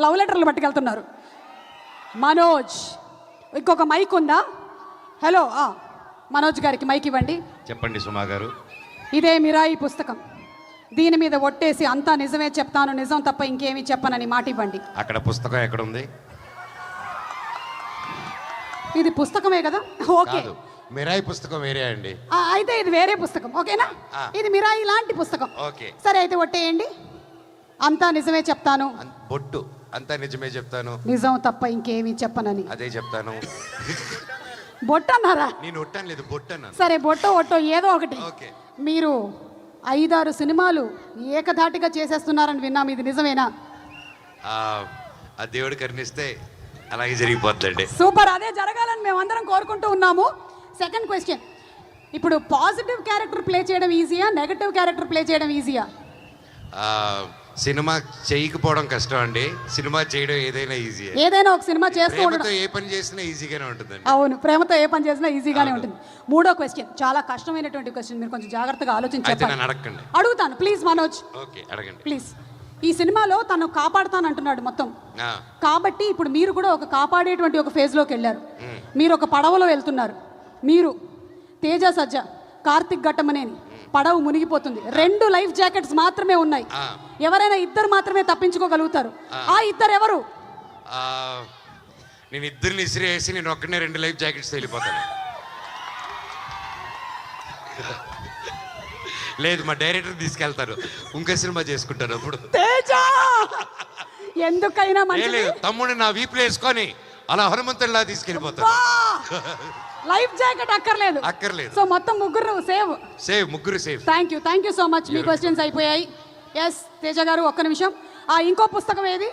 Love లెటర్లు పట్టుకెళ్తున్నారు. మనోజ్, ఇంకొక mic ఉందా? హలో, మనోజ్ గారికి మైక్ ఇవ్వండి. చెప్పండి సుమా గారు. ఇదే మిరాయి పుస్తకం. దీని మీద ఒట్టేసి అంతా నిజమే చెప్తాను, నిజం తప్ప ఇంకేమీ చెప్పనని మాట ఇవ్వండి. అక్కడ పుస్తకం ఎక్కడ ఉంది? ఇది పుస్తకమే కదా? ఓకే, మిరాయి పుస్తకం వేరే అండి. అయితే ఇది వేరే పుస్తకం, ఓకేనా? ఇది మిరాయి లాంటి పుస్తకం. ఓకే, సరే అయితే ఒట్టేయండి. అంతా నిజమే చెప్తాను, బొట్టు అంతా నిజమే చెప్తాను, నిజం తప్ప ఇంకేమీ చెప్పనని. అదే చెప్తాను. బొట్టు అన్నారా? నేను ఒట్టాను లేదు, బొట్టు అన్నాను. సరే, బొట్టో ఒట్టో ఏదో ఒకటి. ఓకే. మీరు 5-6 సినిమాలు ఏకధాటిగా చేసేస్తున్నారని విన్నాం, ఇది నిజమేనా? ఆ దేవుడు కరుణిస్తే అలాగే జరిగిపోతుందండి. సూపర్, అదే జరగాలని మేమందరం కోరుకుంటూ ఉన్నాము. సెకండ్ క్వశ్చన్, ఇప్పుడు పాజిటివ్ క్యారెక్టర్ ప్లే చేయడం ఈజీయా, నెగటివ్ క్యారెక్టర్ ప్లే చేయడం ఈజీయా? సినిమా చేయకపోవడం కష్టం అండి, సినిమా చేయడం ఏదైనా ఈజీ. ఏదైనా ఒక సినిమా చేస్తూ ఉండడం, ఏ పని చేసినా ఈజీగానే ఉంటుందండి. అవును, ప్రేమతో ఏ పని చేసినా ఈజీగానే ఉంటుంది. మూడో క్వశ్చన్ చాలా కష్టమైనటువంటి క్వశ్చన్, మీరు కొంచెం జాగ్రత్తగా ఆలోచించాలి. అడగండి. అడుగుతాను ప్లీజ్ మనోజ్. ఓకే, అడగండి ప్లీజ్. ఈ సినిమాలో తను కాపాడుతానంటున్నాడు మొత్తం, కాబట్టి ఇప్పుడు మీరు కూడా ఒక కాపాడేటువంటి ఒక ఫేజ్లోకి వెళ్ళారు. మీరు ఒక పడవలో వెళ్తున్నారు. మీరు, తేజ సజ్జ, కార్తిక్ ఘట్టమనేని, పడవ మునిగిపోతుంది. 2 లైఫ్ జాకెట్స్ మాత్రమే ఉన్నాయి. ఎవరైనా 2 మాత్రమే తప్పించుకోగలుగుతారు. ఆ 2 ఎవరు? నేను 2 ఇసిరేసి నేను ఒక్కనే 2 లైఫ్ జాకెట్స్ వెళ్ళిపోతాను. లేదు, మా డైరెక్టర్ తీసుకెళ్తారు, ఇంకో సినిమా చేసుకుంటారు అప్పుడు. తేజ ఎందుకైనా మంచిది, తమ్ముడు నా వీపులు వేసుకొని అలా హనుమంతుడిలా తీసుకెళ్ళిపోతారు. లైఫ్ జాకెట్ అక్కర్లేదు. సో మొత్తం ముగ్గురు ముగ్గురు save. Thank you so much. Me questions అయిపోయాయి. ఎస్ తేజ గారు, ఒక్క నిమిషం. ఇంకో పుస్తకం ఏది?